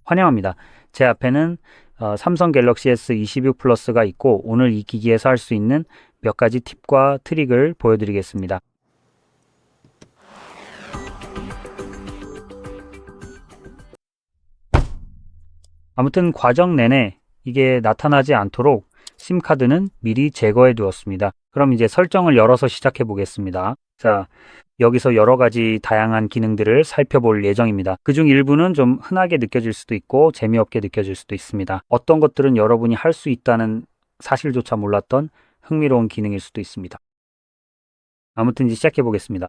환영합니다. 제 앞에는 삼성 갤럭시 S26 플러스가 있고 오늘 이 기기에서 할 수 있는 몇 가지 팁과 트릭을 보여드리겠습니다. 아무튼 과정 내내 이게 나타나지 않도록 심카드는 미리 제거해 두었습니다. 그럼 이제 설정을 열어서 시작해 보겠습니다. 자, 여기서 여러 가지 다양한 기능들을 살펴볼 예정입니다. 그중 일부는 좀 흔하게 느껴질 수도 있고 재미없게 느껴질 수도 있습니다. 어떤 것들은 여러분이 할 수 있다는 사실조차 몰랐던 흥미로운 기능일 수도 있습니다. 아무튼 이제 시작해 보겠습니다.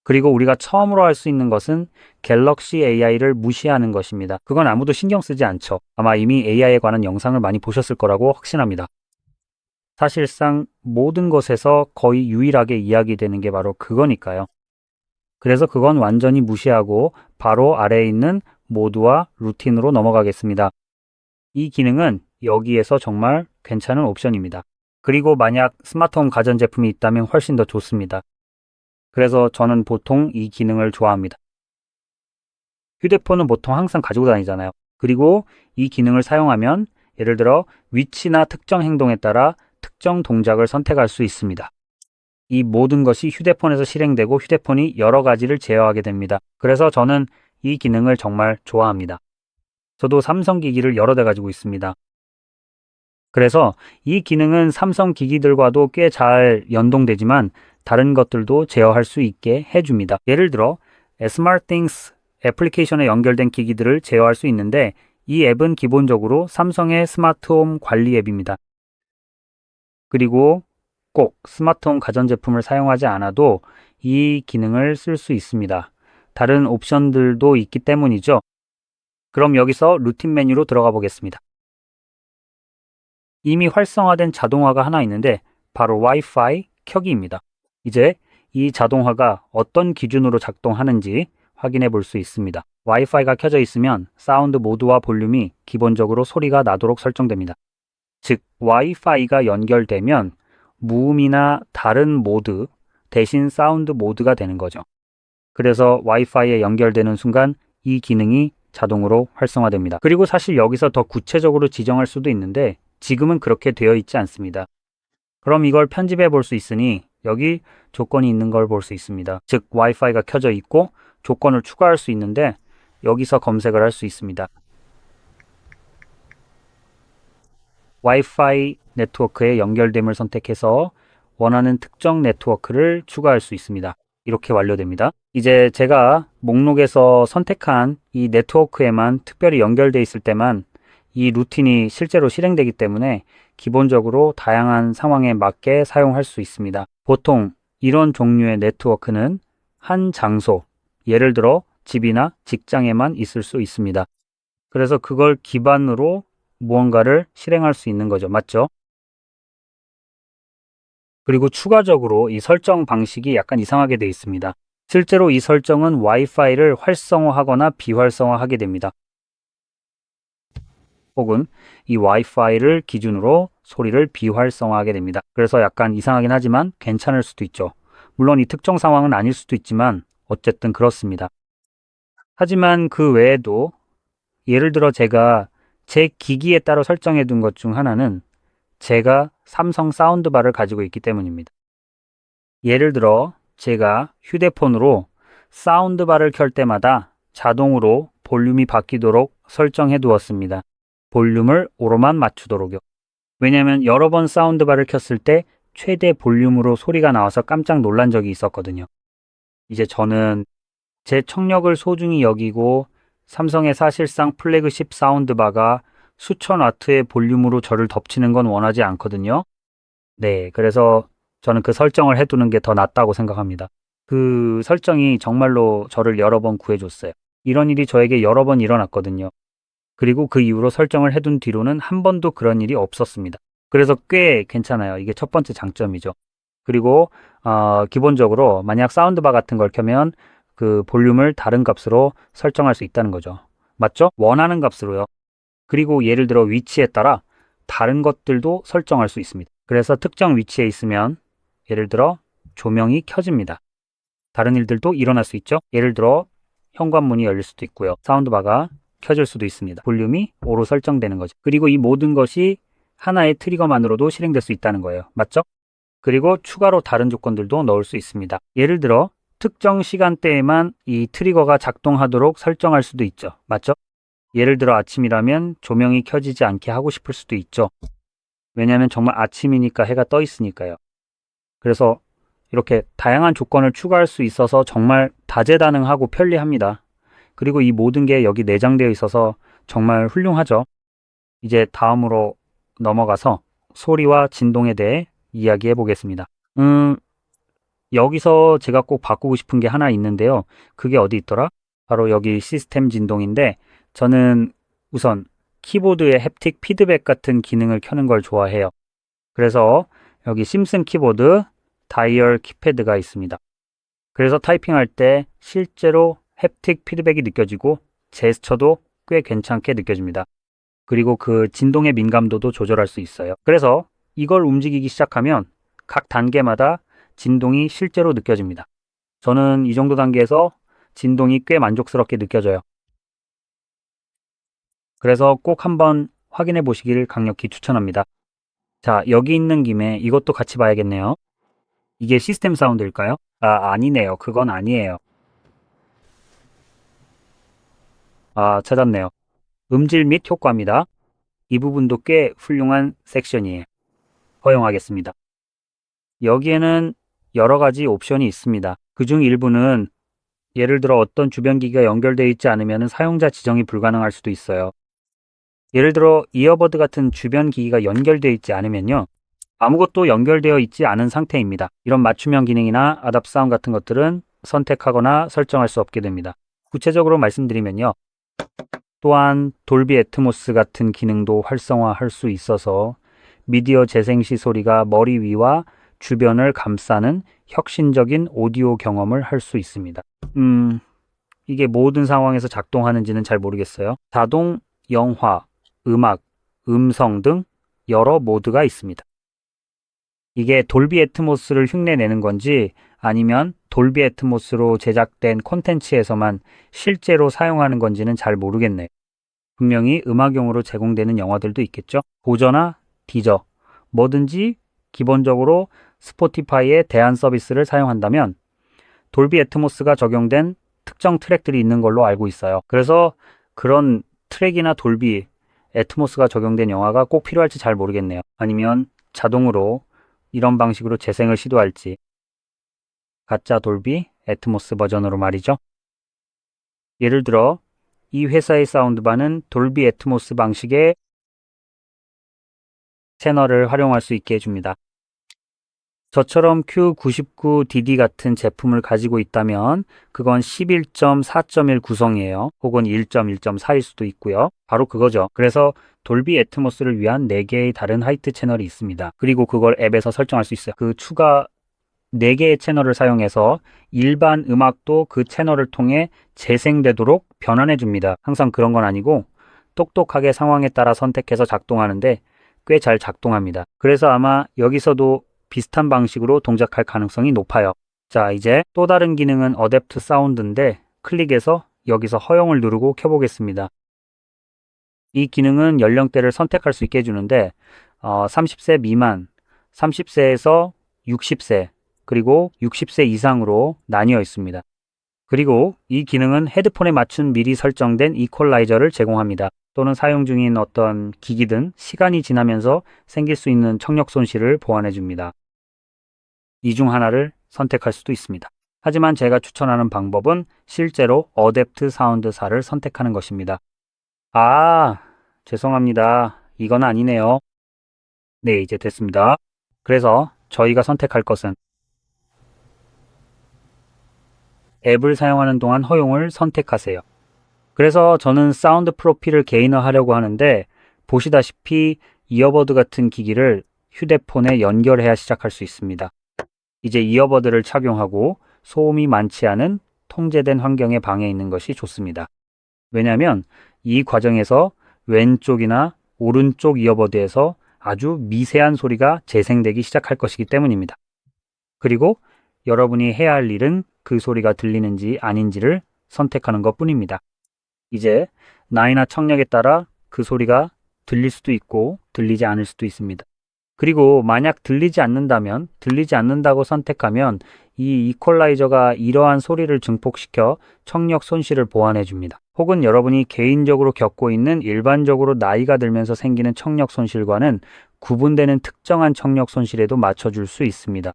그리고 우리가 처음으로 할 수 있는 것은 갤럭시 AI를 무시하는 것입니다. 그건 아무도 신경 쓰지 않죠. 아마 이미 AI에 관한 영상을 많이 보셨을 거라고 확신합니다. 사실상 모든 것에서 거의 유일하게 이야기되는 게 바로 그거니까요. 그래서 그건 완전히 무시하고 바로 아래에 있는 모드와 루틴으로 넘어가겠습니다. 이 기능은 여기에서 정말 괜찮은 옵션입니다. 그리고 만약 스마트홈 가전제품이 있다면 훨씬 더 좋습니다. 그래서 저는 보통 이 기능을 좋아합니다. 휴대폰은 보통 항상 가지고 다니잖아요. 그리고 이 기능을 사용하면 예를 들어 위치나 특정 행동에 따라 특정 동작을 선택할 수 있습니다. 이 모든 것이 휴대폰에서 실행되고 휴대폰이 여러 가지를 제어하게 됩니다. 그래서 저는 이 기능을 정말 좋아합니다. 저도 삼성 기기를 여러 대 가지고 있습니다. 그래서 이 기능은 삼성 기기들과도 꽤 잘 연동되지만 다른 것들도 제어할 수 있게 해줍니다. 예를 들어 SmartThings 애플리케이션에 연결된 기기들을 제어할 수 있는데 이 앱은 기본적으로 삼성의 스마트홈 관리 앱입니다. 그리고 꼭 스마트홈 가전제품을 사용하지 않아도 이 기능을 쓸 수 있습니다. 다른 옵션들도 있기 때문이죠. 그럼 여기서 루틴 메뉴로 들어가 보겠습니다. 이미 활성화된 자동화가 하나 있는데 바로 와이파이 켜기입니다. 이제 이 자동화가 어떤 기준으로 작동하는지 확인해 볼 수 있습니다. 와이파이가 켜져 있으면 사운드 모드와 볼륨이 기본적으로 소리가 나도록 설정됩니다. 즉 와이파이가 연결되면 무음이나 다른 모드 대신 사운드 모드가 되는 거죠. 그래서 와이파이에 연결되는 순간 이 기능이 자동으로 활성화됩니다. 그리고 사실 여기서 더 구체적으로 지정할 수도 있는데 지금은 그렇게 되어 있지 않습니다. 그럼 이걸 편집해 볼 수 있으니 여기 조건이 있는 걸 볼 수 있습니다. 즉 와이파이가 켜져 있고 조건을 추가할 수 있는데 여기서 검색을 할 수 있습니다. 와이파이 네트워크에 연결됨을 선택해서 원하는 특정 네트워크를 추가할 수 있습니다. 이렇게 완료됩니다. 이제 제가 목록에서 선택한 이 네트워크에만 특별히 연결되어 있을 때만 이 루틴이 실제로 실행되기 때문에 기본적으로 다양한 상황에 맞게 사용할 수 있습니다. 보통 이런 종류의 네트워크는 한 장소, 예를 들어 집이나 직장에만 있을 수 있습니다. 그래서 그걸 기반으로 무언가를 실행할 수 있는 거죠. 맞죠? 그리고 추가적으로 이 설정 방식이 약간 이상하게 되어 있습니다. 실제로 이 설정은 와이파이를 활성화하거나 비활성화하게 됩니다. 혹은 이 와이파이를 기준으로 소리를 비활성화하게 됩니다. 그래서 약간 이상하긴 하지만 괜찮을 수도 있죠. 물론 이 특정 상황은 아닐 수도 있지만 어쨌든 그렇습니다. 하지만 그 외에도 예를 들어 제가 제 기기에 따라 설정해 둔 것 중 하나는 제가 삼성 사운드바를 가지고 있기 때문입니다. 예를 들어 제가 휴대폰으로 사운드바를 켤 때마다 자동으로 볼륨이 바뀌도록 설정해 두었습니다. 볼륨을 오로만 맞추도록요. 왜냐하면 여러 번 사운드바를 켰을 때 최대 볼륨으로 소리가 나와서 깜짝 놀란 적이 있었거든요. 이제 저는 제 청력을 소중히 여기고 삼성의 사실상 플래그십 사운드바가 수천 와트의 볼륨으로 저를 덮치는 건 원하지 않거든요. 네, 그래서 저는 그 설정을 해두는 게 더 낫다고 생각합니다. 그 설정이 정말로 저를 여러 번 구해줬어요. 이런 일이 저에게 여러 번 일어났거든요. 그리고 그 이후로 설정을 해둔 뒤로는 한 번도 그런 일이 없었습니다. 그래서 꽤 괜찮아요. 이게 첫 번째 장점이죠. 그리고 기본적으로 만약 사운드바 같은 걸 켜면 그 볼륨을 다른 값으로 설정할 수 있다는 거죠. 맞죠? 원하는 값으로요. 그리고 예를 들어 위치에 따라 다른 것들도 설정할 수 있습니다. 그래서 특정 위치에 있으면 예를 들어 조명이 켜집니다. 다른 일들도 일어날 수 있죠. 예를 들어 현관문이 열릴 수도 있고요. 사운드바가 켜질 수도 있습니다. 볼륨이 5로 설정되는 거죠. 그리고 이 모든 것이 하나의 트리거만으로도 실행될 수 있다는 거예요. 맞죠? 그리고 추가로 다른 조건들도 넣을 수 있습니다. 예를 들어 특정 시간대에만 이 트리거가 작동하도록 설정할 수도 있죠. 맞죠? 예를 들어 아침이라면 조명이 켜지지 않게 하고 싶을 수도 있죠. 왜냐하면 정말 아침이니까 해가 떠 있으니까요. 그래서 이렇게 다양한 조건을 추가할 수 있어서 정말 다재다능하고 편리합니다. 그리고 이 모든 게 여기 내장되어 있어서 정말 훌륭하죠. 이제 다음으로 넘어가서 소리와 진동에 대해 이야기해 보겠습니다. 여기서 제가 꼭 바꾸고 싶은 게 하나 있는데요. 그게 어디 있더라? 바로 여기 시스템 진동인데 저는 우선 키보드의 햅틱 피드백 같은 기능을 켜는 걸 좋아해요. 그래서 여기 심슨 키보드 다이얼 키패드가 있습니다. 그래서 타이핑할 때 실제로 햅틱 피드백이 느껴지고 제스처도 꽤 괜찮게 느껴집니다. 그리고 그 진동의 민감도도 조절할 수 있어요. 그래서 이걸 움직이기 시작하면 각 단계마다 진동이 실제로 느껴집니다. 저는 이 정도 단계에서 진동이 꽤 만족스럽게 느껴져요. 그래서 꼭 한번 확인해 보시길 강력히 추천합니다. 자, 여기 있는 김에 이것도 같이 봐야겠네요. 이게 시스템 사운드일까요? 아니네요. 그건 아니에요. 찾았네요. 음질 및 효과입니다. 이 부분도 꽤 훌륭한 섹션이에요. 허용하겠습니다. 여기에는 여러 가지 옵션이 있습니다. 그중 일부는 예를 들어 어떤 주변 기기가 연결되어 있지 않으면 사용자 지정이 불가능할 수도 있어요. 예를 들어 이어버드 같은 주변 기기가 연결되어 있지 않으면요. 아무것도 연결되어 있지 않은 상태입니다. 이런 맞춤형 기능이나 아답 사운드 같은 것들은 선택하거나 설정할 수 없게 됩니다. 구체적으로 말씀드리면요. 또한 돌비 애트모스 같은 기능도 활성화할 수 있어서 미디어 재생 시 소리가 머리 위와 주변을 감싸는 혁신적인 오디오 경험을 할 수 있습니다. 이게 모든 상황에서 작동하는지는 잘 모르겠어요. 자동, 영화, 음악, 음성 등 여러 모드가 있습니다. 이게 돌비 애트모스를 흉내내는 건지 아니면 돌비 애트모스로 제작된 콘텐츠에서만 실제로 사용하는 건지는 잘 모르겠네요. 분명히 음악용으로 제공되는 영화들도 있겠죠. 고저나 디저, 뭐든지 기본적으로 스포티파이의 대안 서비스를 사용한다면 돌비 애트모스가 적용된 특정 트랙들이 있는 걸로 알고 있어요. 그래서 그런 트랙이나 돌비 애트모스가 적용된 영화가 꼭 필요할지 잘 모르겠네요. 아니면 자동으로 이런 방식으로 재생을 시도할지. 가짜 돌비 애트모스 버전으로 말이죠. 예를 들어 이 회사의 사운드바는 돌비 애트모스 방식의 채널을 활용할 수 있게 해줍니다. 저처럼 Q99DD 같은 제품을 가지고 있다면 그건 11.4.1 구성이에요. 혹은 1.1.4일 수도 있고요. 바로 그거죠. 그래서 돌비 애트모스를 위한 4개의 다른 하이트 채널이 있습니다. 그리고 그걸 앱에서 설정할 수 있어요. 그 추가 4개의 채널을 사용해서 일반 음악도 그 채널을 통해 재생되도록 변환해 줍니다. 항상 그런 건 아니고 똑똑하게 상황에 따라 선택해서 작동하는데 꽤 잘 작동합니다. 그래서 아마 여기서도 비슷한 방식으로 동작할 가능성이 높아요. 자, 이제 또 다른 기능은 어댑트 사운드인데 클릭해서 여기서 허용을 누르고 켜보겠습니다. 이 기능은 연령대를 선택할 수 있게 해주는데 30세 미만, 30세에서 60세, 그리고 60세 이상으로 나뉘어 있습니다. 그리고 이 기능은 헤드폰에 맞춘 미리 설정된 이퀄라이저를 제공합니다. 또는 사용 중인 어떤 기기든 시간이 지나면서 생길 수 있는 청력 손실을 보완해 줍니다. 이 중 하나를 선택할 수도 있습니다. 하지만 제가 추천하는 방법은 실제로 어댑트 사운드사를 선택하는 것입니다. 죄송합니다. 이건 아니네요. 네, 이제 됐습니다. 그래서 저희가 선택할 것은 앱을 사용하는 동안 허용을 선택하세요. 그래서 저는 사운드 프로필을 개인화하려고 하는데 보시다시피 이어버드 같은 기기를 휴대폰에 연결해야 시작할 수 있습니다. 이제 이어버드를 착용하고 소음이 많지 않은 통제된 환경의 방에 있는 것이 좋습니다. 왜냐하면 이 과정에서 왼쪽이나 오른쪽 이어버드에서 아주 미세한 소리가 재생되기 시작할 것이기 때문입니다. 그리고 여러분이 해야 할 일은 그 소리가 들리는지 아닌지를 선택하는 것 뿐입니다. 이제 나이나 청력에 따라 그 소리가 들릴 수도 있고 들리지 않을 수도 있습니다. 그리고 만약 들리지 않는다면, 들리지 않는다고 선택하면 이 이퀄라이저가 이러한 소리를 증폭시켜 청력 손실을 보완해 줍니다. 혹은 여러분이 개인적으로 겪고 있는 일반적으로 나이가 들면서 생기는 청력 손실과는 구분되는 특정한 청력 손실에도 맞춰줄 수 있습니다.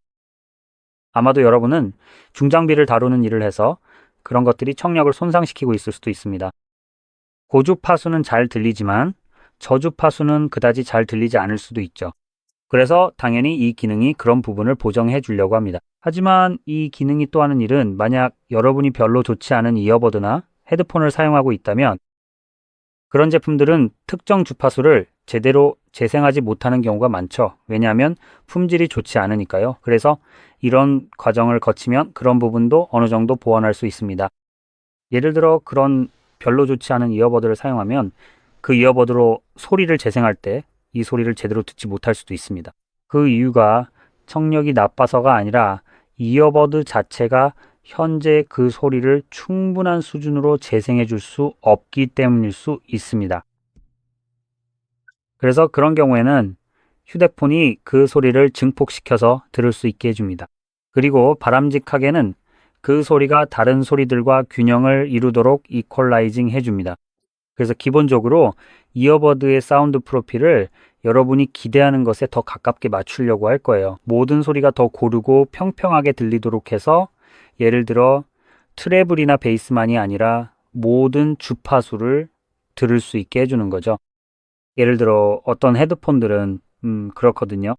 아마도 여러분은 중장비를 다루는 일을 해서 그런 것들이 청력을 손상시키고 있을 수도 있습니다. 고주파수는 잘 들리지만 저주파수는 그다지 잘 들리지 않을 수도 있죠. 그래서 당연히 이 기능이 그런 부분을 보정해 주려고 합니다. 하지만 이 기능이 또 하는 일은 만약 여러분이 별로 좋지 않은 이어버드나 헤드폰을 사용하고 있다면 그런 제품들은 특정 주파수를 제대로 재생하지 못하는 경우가 많죠. 왜냐하면 품질이 좋지 않으니까요. 그래서 이런 과정을 거치면 그런 부분도 어느 정도 보완할 수 있습니다. 예를 들어 그런 별로 좋지 않은 이어버드를 사용하면 그 이어버드로 소리를 재생할 때 이 소리를 제대로 듣지 못할 수도 있습니다. 그 이유가 청력이 나빠서가 아니라 이어버드 자체가 현재 그 소리를 충분한 수준으로 재생해 줄 수 없기 때문일 수 있습니다. 그래서 그런 경우에는 휴대폰이 그 소리를 증폭시켜서 들을 수 있게 해줍니다. 그리고 바람직하게는 그 소리가 다른 소리들과 균형을 이루도록 이퀄라이징 해줍니다. 그래서 기본적으로 이어버드의 사운드 프로필을 여러분이 기대하는 것에 더 가깝게 맞추려고 할 거예요. 모든 소리가 더 고르고 평평하게 들리도록 해서 예를 들어 트래블이나 베이스만이 아니라 모든 주파수를 들을 수 있게 해주는 거죠. 예를 들어 어떤 헤드폰들은 그렇거든요.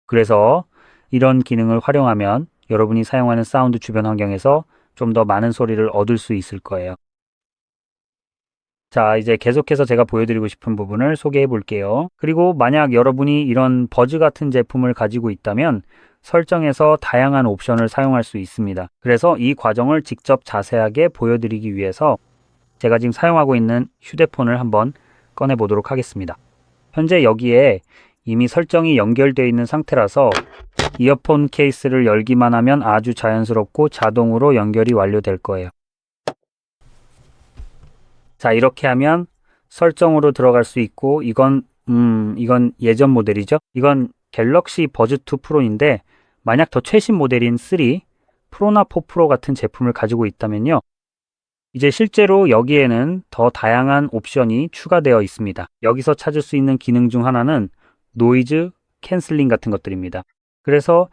그래서 이런 기능을 활용하면 여러분이 사용하는 사운드 주변 환경에서 좀 더 많은 소리를 얻을 수 있을 거예요. 자, 이제 계속해서 제가 보여드리고 싶은 부분을 소개해 볼게요. 그리고 만약 여러분이 이런 버즈 같은 제품을 가지고 있다면 설정에서 다양한 옵션을 사용할 수 있습니다. 그래서 이 과정을 직접 자세하게 보여드리기 위해서 제가 지금 사용하고 있는 휴대폰을 한번 꺼내 보도록 하겠습니다. 현재 여기에 이미 설정이 연결되어 있는 상태라서 이어폰 케이스를 열기만 하면 아주 자연스럽고 자동으로 연결이 완료될 거예요. 자, 이렇게 하면 설정으로 들어갈 수 있고 이건 예전 모델이죠. 이건 갤럭시 버즈2 프로인데 만약 더 최신 모델인 3, 프로나 4 프로 같은 제품을 가지고 있다면요. 이제 실제로 여기에는 더 다양한 옵션이 추가되어 있습니다. 여기서 찾을 수 있는 기능 중 하나는 노이즈 캔슬링 같은 것들입니다. 그래서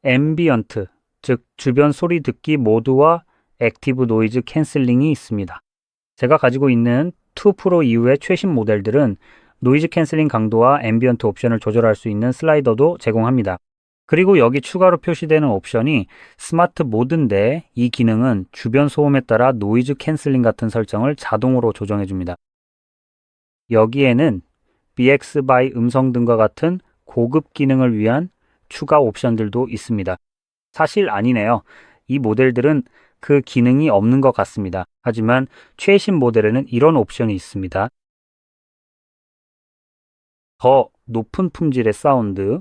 앰비언트, 즉 주변 소리 듣기 모드와 액티브 노이즈 캔슬링이 있습니다. 제가 가지고 있는 2 프로 이후의 최신 모델들은 노이즈 캔슬링 강도와 앰비언트 옵션을 조절할 수 있는 슬라이더도 제공합니다. 그리고 여기 추가로 표시되는 옵션이 스마트 모드인데 이 기능은 주변 소음에 따라 노이즈 캔슬링 같은 설정을 자동으로 조정해 줍니다. 여기에는 BX by 음성 등과 같은 고급 기능을 위한 추가 옵션들도 있습니다. 사실 아니네요. 이 모델들은 그 기능이 없는 것 같습니다. 하지만 최신 모델에는 이런 옵션이 있습니다. 더 높은 품질의 사운드,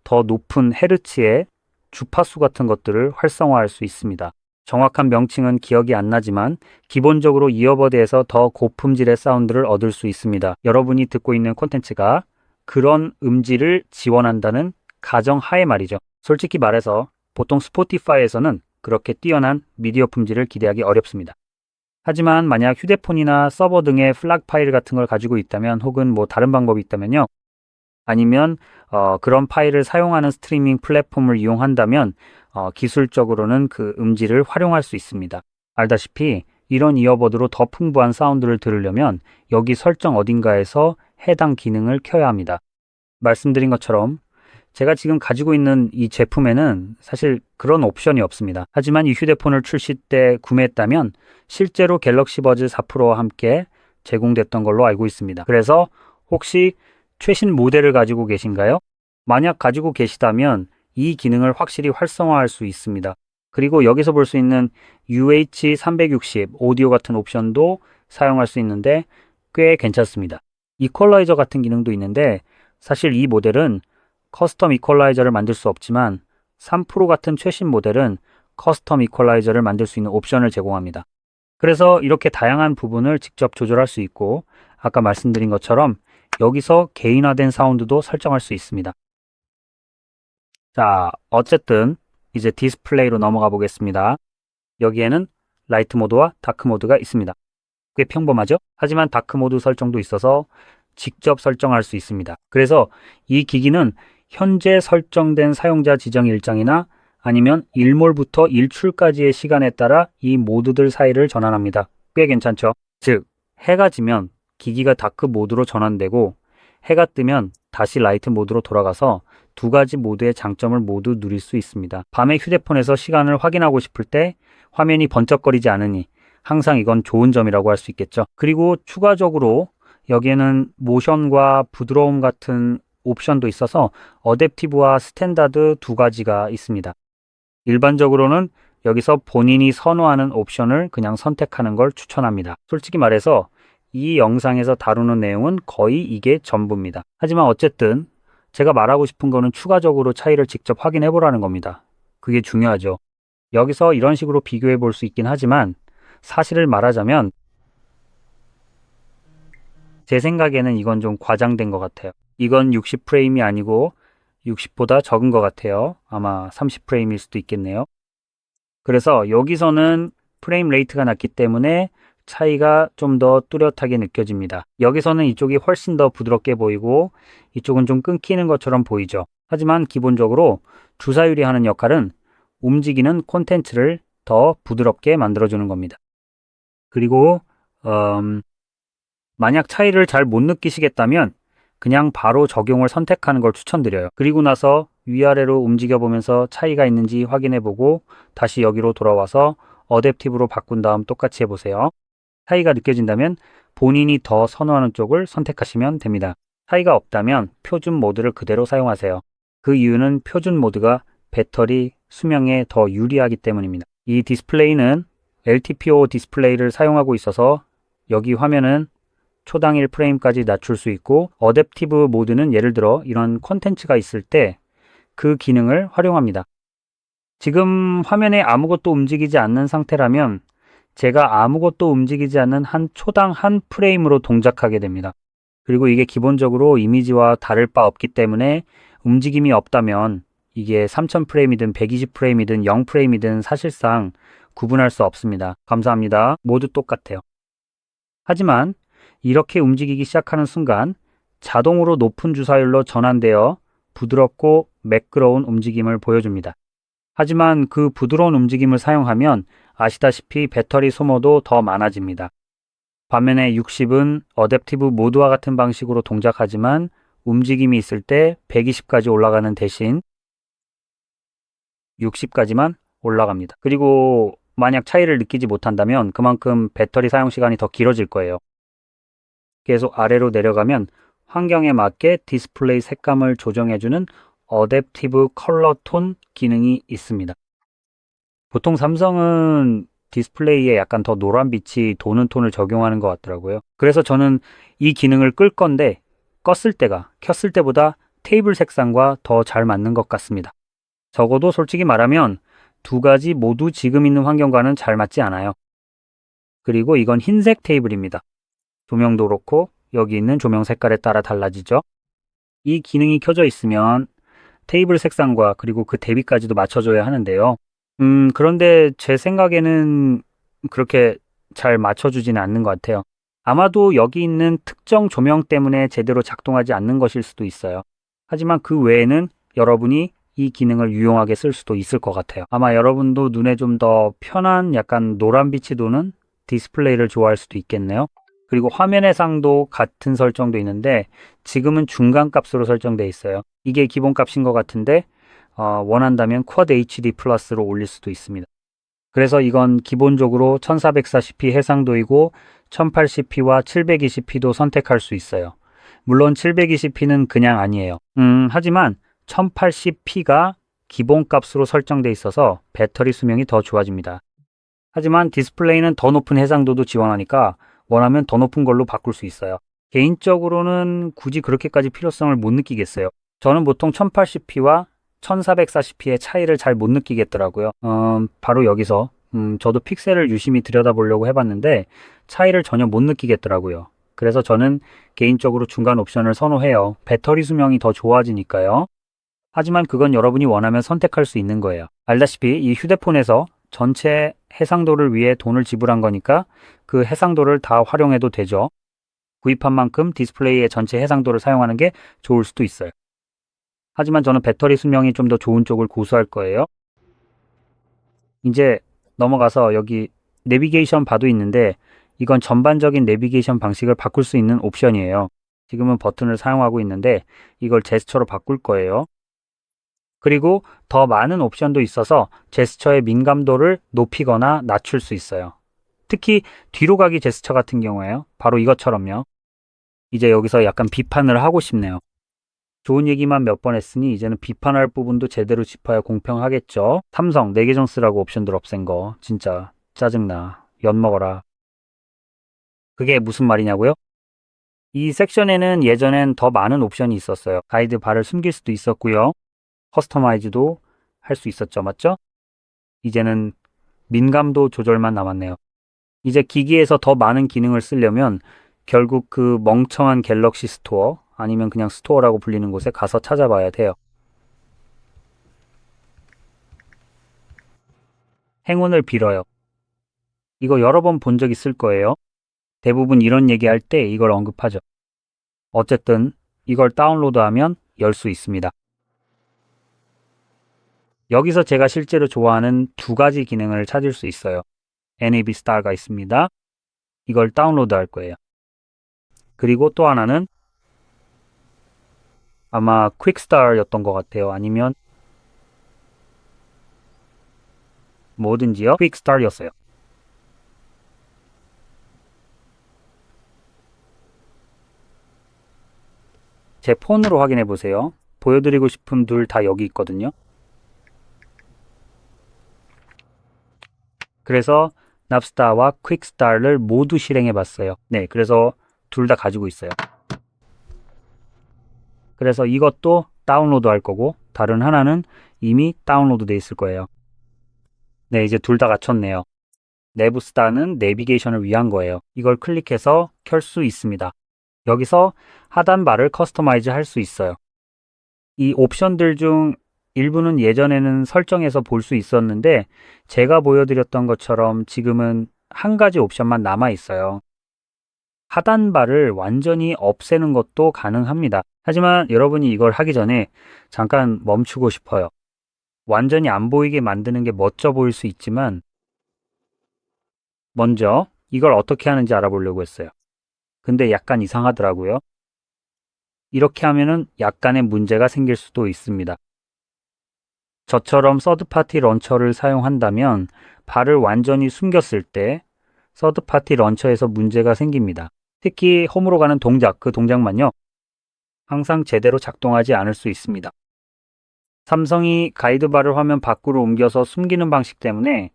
더 높은 헤르츠의 주파수 같은 것들을 활성화할 수 있습니다. 정확한 명칭은 기억이 안 나지만 기본적으로 이어버드에서 더 고품질의 사운드를 얻을 수 있습니다. 여러분이 듣고 있는 콘텐츠가 그런 음질을 지원한다는 가정하에 말이죠. 솔직히 말해서 보통 스포티파이에서는 그렇게 뛰어난 미디어 품질을 기대하기 어렵습니다. 하지만 만약 휴대폰이나 서버 등의 플락 파일 같은 걸 가지고 있다면 혹은 뭐 다른 방법이 있다면요. 아니면 그런 파일을 사용하는 스트리밍 플랫폼을 이용한다면 기술적으로는 그 음질을 활용할 수 있습니다. 알다시피 이런 이어버드로 더 풍부한 사운드를 들으려면 여기 설정 어딘가에서 해당 기능을 켜야 합니다. 말씀드린 것처럼 제가 지금 가지고 있는 이 제품에는 사실 그런 옵션이 없습니다. 하지만 이 휴대폰을 출시 때 구매했다면 실제로 갤럭시 버즈 4 프로와 함께 제공됐던 걸로 알고 있습니다. 그래서 혹시 최신 모델을 가지고 계신가요? 만약 가지고 계시다면 이 기능을 확실히 활성화할 수 있습니다. 그리고 여기서 볼 수 있는 UH360 오디오 같은 옵션도 사용할 수 있는데 꽤 괜찮습니다. 이퀄라이저 같은 기능도 있는데 사실 이 모델은 커스텀 이퀄라이저를 만들 수 없지만 3 프로 같은 최신 모델은 커스텀 이퀄라이저를 만들 수 있는 옵션을 제공합니다. 그래서 이렇게 다양한 부분을 직접 조절할 수 있고 아까 말씀드린 것처럼 여기서 개인화된 사운드도 설정할 수 있습니다. 자, 어쨌든 이제 디스플레이로 넘어가 보겠습니다. 여기에는 라이트 모드와 다크 모드가 있습니다. 꽤 평범하죠? 하지만 다크 모드 설정도 있어서 직접 설정할 수 있습니다. 그래서 이 기기는 현재 설정된 사용자 지정 일정이나 아니면 일몰부터 일출까지의 시간에 따라 이 모드들 사이를 전환합니다. 꽤 괜찮죠? 즉, 해가 지면 기기가 다크 모드로 전환되고 해가 뜨면 다시 라이트 모드로 돌아가서 두 가지 모드의 장점을 모두 누릴 수 있습니다. 밤에 휴대폰에서 시간을 확인하고 싶을 때 화면이 번쩍거리지 않으니 항상 이건 좋은 점이라고 할 수 있겠죠. 그리고 추가적으로 여기에는 모션과 부드러움 같은 옵션도 있어서 어댑티브와 스탠다드 두 가지가 있습니다. 일반적으로는 여기서 본인이 선호하는 옵션을 그냥 선택하는 걸 추천합니다. 솔직히 말해서 이 영상에서 다루는 내용은 거의 이게 전부입니다. 하지만 어쨌든 제가 말하고 싶은 거는 추가적으로 차이를 직접 확인해 보라는 겁니다. 그게 중요하죠. 여기서 이런 식으로 비교해 볼 수 있긴 하지만 사실을 말하자면 제 생각에는 이건 좀 과장된 것 같아요. 이건 60프레임이 아니고 60보다 적은 것 같아요. 아마 30프레임일 수도 있겠네요. 그래서 여기서는 프레임 레이트가 낮기 때문에 차이가 좀 더 뚜렷하게 느껴집니다. 여기서는 이쪽이 훨씬 더 부드럽게 보이고 이쪽은 좀 끊기는 것처럼 보이죠. 하지만 기본적으로 주사율이 하는 역할은 움직이는 콘텐츠를 더 부드럽게 만들어주는 겁니다. 그리고 만약 차이를 잘 못 느끼시겠다면 그냥 바로 적용을 선택하는 걸 추천드려요. 그리고 나서 위아래로 움직여 보면서 차이가 있는지 확인해 보고 다시 여기로 돌아와서 어댑티브로 바꾼 다음 똑같이 해보세요. 차이가 느껴진다면 본인이 더 선호하는 쪽을 선택하시면 됩니다. 차이가 없다면 표준 모드를 그대로 사용하세요. 그 이유는 표준 모드가 배터리 수명에 더 유리하기 때문입니다. 이 디스플레이는 LTPO 디스플레이를 사용하고 있어서 여기 화면은 초당 1프레임까지 낮출 수 있고 어댑티브 모드는 예를 들어 이런 콘텐츠가 있을 때 그 기능을 활용합니다. 지금 화면에 아무것도 움직이지 않는 상태라면 제가 아무것도 움직이지 않는 한 초당 한 프레임으로 동작하게 됩니다. 그리고 이게 기본적으로 이미지와 다를 바 없기 때문에 움직임이 없다면 이게 3000프레임이든 120프레임이든 0프레임이든 사실상 구분할 수 없습니다. 감사합니다. 모두 똑같아요. 하지만 이렇게 움직이기 시작하는 순간 자동으로 높은 주사율로 전환되어 부드럽고 매끄러운 움직임을 보여줍니다. 하지만 그 부드러운 움직임을 사용하면 아시다시피 배터리 소모도 더 많아집니다. 반면에 60은 어댑티브 모드와 같은 방식으로 동작하지만 움직임이 있을 때 120까지 올라가는 대신 60까지만 올라갑니다. 그리고 만약 차이를 느끼지 못한다면 그만큼 배터리 사용 시간이 더 길어질 거예요. 계속 아래로 내려가면 환경에 맞게 디스플레이 색감을 조정해주는 어댑티브 컬러 톤 기능이 있습니다. 보통 삼성은 디스플레이에 약간 더 노란빛이 도는 톤을 적용하는 것 같더라고요. 그래서 저는 이 기능을 끌 건데 켰을 때보다 테이블 색상과 더 잘 맞는 것 같습니다. 적어도 솔직히 말하면 두 가지 모두 지금 있는 환경과는 잘 맞지 않아요. 그리고 이건 흰색 테이블입니다. 조명도 그렇고 여기 있는 조명 색깔에 따라 달라지죠. 이 기능이 켜져 있으면 테이블 색상과 그리고 그 대비까지도 맞춰줘야 하는데요. 그런데 제 생각에는 그렇게 잘 맞춰주지는 않는 것 같아요. 아마도 여기 있는 특정 조명 때문에 제대로 작동하지 않는 것일 수도 있어요. 하지만 그 외에는 여러분이 이 기능을 유용하게 쓸 수도 있을 것 같아요. 아마 여러분도 눈에 좀 더 편한 약간 노란빛이 도는 디스플레이를 좋아할 수도 있겠네요. 그리고 화면 해상도 같은 설정도 있는데 지금은 중간 값으로 설정되어 있어요. 이게 기본 값인 것 같은데 원한다면 쿼드 HD 플러스로 올릴 수도 있습니다. 그래서 이건 기본적으로 1440p 해상도이고 1080p와 720p도 선택할 수 있어요. 물론 720p는 그냥 아니에요. 하지만 1080p가 기본 값으로 설정되어 있어서 배터리 수명이 더 좋아집니다. 하지만 디스플레이는 더 높은 해상도도 지원하니까 원하면 더 높은 걸로 바꿀 수 있어요. 개인적으로는 굳이 그렇게까지 필요성을 못 느끼겠어요. 저는 보통 1080p와 1440p의 차이를 잘 못 느끼겠더라고요. 바로 여기서 저도 픽셀을 유심히 들여다보려고 해봤는데 차이를 전혀 못 느끼겠더라고요. 그래서 저는 개인적으로 중간 옵션을 선호해요. 배터리 수명이 더 좋아지니까요. 하지만 그건 여러분이 원하면 선택할 수 있는 거예요. 알다시피 이 휴대폰에서 전체 해상도를 위해 돈을 지불한 거니까 그 해상도를 다 활용해도 되죠. 구입한 만큼 디스플레이의 전체 해상도를 사용하는 게 좋을 수도 있어요. 하지만 저는 배터리 수명이 좀 더 좋은 쪽을 고수할 거예요. 이제 넘어가서 여기 내비게이션 바도 있는데 이건 전반적인 내비게이션 방식을 바꿀 수 있는 옵션이에요. 지금은 버튼을 사용하고 있는데 이걸 제스처로 바꿀 거예요. 그리고 더 많은 옵션도 있어서 제스처의 민감도를 높이거나 낮출 수 있어요. 특히 뒤로 가기 제스처 같은 경우에요. 바로 이것처럼요. 이제 여기서 약간 비판을 하고 싶네요. 좋은 얘기만 몇 번 했으니 이제는 비판할 부분도 제대로 짚어야 공평하겠죠. 삼성 내 계정 쓰라고 옵션들 없앤 거 진짜 짜증나. 엿먹어라. 그게 무슨 말이냐고요? 이 섹션에는 예전엔 더 많은 옵션이 있었어요. 가이드 바를 숨길 수도 있었고요. 커스터마이즈도 할 수 있었죠. 맞죠? 이제는 민감도 조절만 남았네요. 이제 기기에서 더 많은 기능을 쓰려면 결국 그 멍청한 갤럭시 스토어 아니면 그냥 스토어라고 불리는 곳에 가서 찾아봐야 돼요. 행운을 빌어요. 이거 여러 번 본 적 있을 거예요. 대부분 이런 얘기할 때 이걸 언급하죠. 어쨌든 이걸 다운로드하면 열 수 있습니다. 여기서 제가 실제로 좋아하는 두 가지 기능을 찾을 수 있어요. NAB Star가 있습니다. 이걸 다운로드 할 거예요. 그리고 또 하나는 아마 퀵스타였던 것 같아요. 아니면 뭐든지요. 퀵스타였어요. 제 폰으로 확인해 보세요. 보여드리고 싶은 둘 다 여기 있거든요. 그래서 납스타와 퀵스타를 모두 실행해 봤어요. 네, 그래서 둘 다 가지고 있어요. 그래서 이것도 다운로드 할 거고 다른 하나는 이미 다운로드 돼 있을 거예요. 네, 이제 둘 다 갖췄네요. 내부스타는 내비게이션을 위한 거예요. 이걸 클릭해서 켤 수 있습니다. 여기서 하단바를 커스터마이즈 할 수 있어요. 이 옵션들 중 일부는 예전에는 설정해서 볼 수 있었는데 제가 보여드렸던 것처럼 지금은 한 가지 옵션만 남아 있어요. 하단바를 완전히 없애는 것도 가능합니다. 하지만 여러분이 이걸 하기 전에 잠깐 멈추고 싶어요. 완전히 안 보이게 만드는 게 멋져 보일 수 있지만 먼저 이걸 어떻게 하는지 알아보려고 했어요. 근데 약간 이상하더라고요. 이렇게 하면은 약간의 문제가 생길 수도 있습니다. 저처럼 서드파티 런처를 사용한다면 발을 완전히 숨겼을 때 서드파티 런처에서 문제가 생깁니다. 특히 홈으로 가는 동작, 그 동작만요. 항상 제대로 작동하지 않을 수 있습니다. 삼성이 가이드바를 화면 밖으로 옮겨서 숨기는 방식 때문에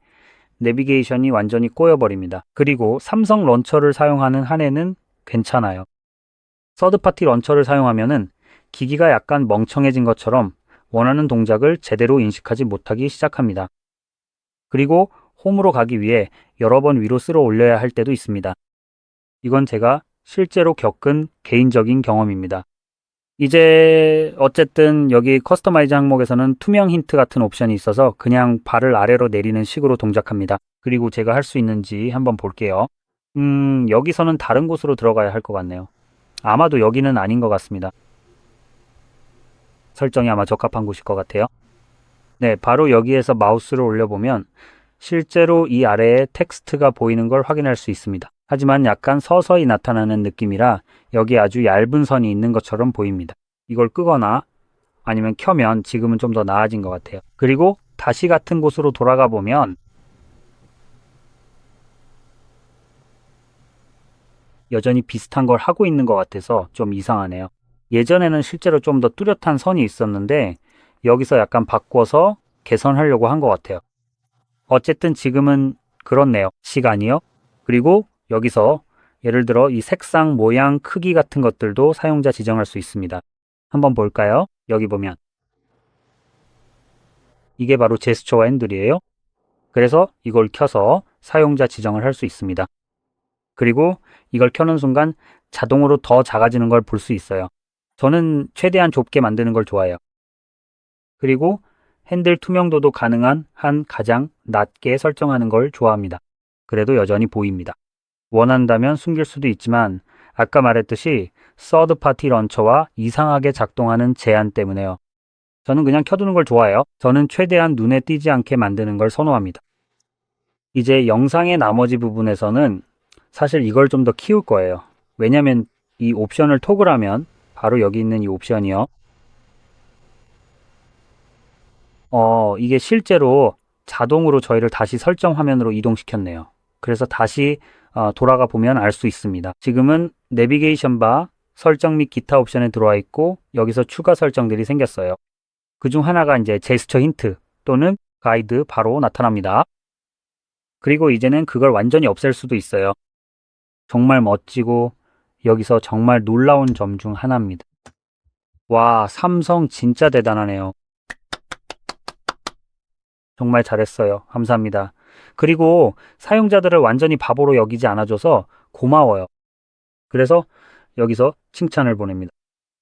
내비게이션이 완전히 꼬여버립니다. 그리고 삼성 런처를 사용하는 한에는 괜찮아요. 서드파티 런처를 사용하면은 기기가 약간 멍청해진 것처럼 원하는 동작을 제대로 인식하지 못하기 시작합니다. 그리고 홈으로 가기 위해 여러 번 위로 쓸어 올려야 할 때도 있습니다. 이건 제가 실제로 겪은 개인적인 경험입니다. 이제 어쨌든 여기 커스터마이즈 항목에서는 투명 힌트 같은 옵션이 있어서 그냥 발을 아래로 내리는 식으로 동작합니다. 그리고 제가 할 수 있는지 한번 볼게요. 여기서는 다른 곳으로 들어가야 할 것 같네요. 아마도 여기는 아닌 것 같습니다. 설정이 아마 적합한 곳일 것 같아요. 네, 바로 여기에서 마우스를 올려보면 실제로 이 아래에 텍스트가 보이는 걸 확인할 수 있습니다. 하지만 약간 서서히 나타나는 느낌이라 여기에 아주 얇은 선이 있는 것처럼 보입니다. 이걸 끄거나 아니면 켜면 지금은 좀 더 나아진 것 같아요. 그리고 다시 같은 곳으로 돌아가 보면 여전히 비슷한 걸 하고 있는 것 같아서 좀 이상하네요. 예전에는 실제로 좀 더 뚜렷한 선이 있었는데 여기서 약간 바꿔서 개선하려고 한 것 같아요. 어쨌든 지금은 그렇네요. 시간이요. 그리고 여기서 예를 들어 이 색상, 모양, 크기 같은 것들도 사용자 지정할 수 있습니다. 한번 볼까요? 여기 보면 이게 바로 제스처와 핸들이에요. 그래서 이걸 켜서 사용자 지정을 할 수 있습니다. 그리고 이걸 켜는 순간 자동으로 더 작아지는 걸 볼 수 있어요. 저는 최대한 좁게 만드는 걸 좋아해요. 그리고 핸들 투명도도 가능한 한 가장 낮게 설정하는 걸 좋아합니다. 그래도 여전히 보입니다. 원한다면 숨길 수도 있지만 아까 말했듯이 서드 파티 런처와 이상하게 작동하는 제한 때문에요. 저는 그냥 켜두는 걸 좋아해요. 저는 최대한 눈에 띄지 않게 만드는 걸 선호합니다. 이제 영상의 나머지 부분에서는 사실 이걸 좀 더 키울 거예요. 왜냐면 이 옵션을 토글하면 바로 여기 있는 이 옵션이요. 이게 실제로 자동으로 저희를 다시 설정 화면으로 이동시켰네요. 그래서 다시 돌아가 보면 알 수 있습니다. 지금은 내비게이션 바, 설정 및 기타 옵션에 들어와 있고 여기서 추가 설정들이 생겼어요. 그중 하나가 이제 제스처 힌트 또는 가이드 바로 나타납니다. 그리고 이제는 그걸 완전히 없앨 수도 있어요. 정말 멋지고 여기서 정말 놀라운 점 중 하나입니다. 와, 삼성 진짜 대단하네요. 정말 잘했어요. 감사합니다. 그리고 사용자들을 완전히 바보로 여기지 않아줘서 고마워요. 그래서 여기서 칭찬을 보냅니다.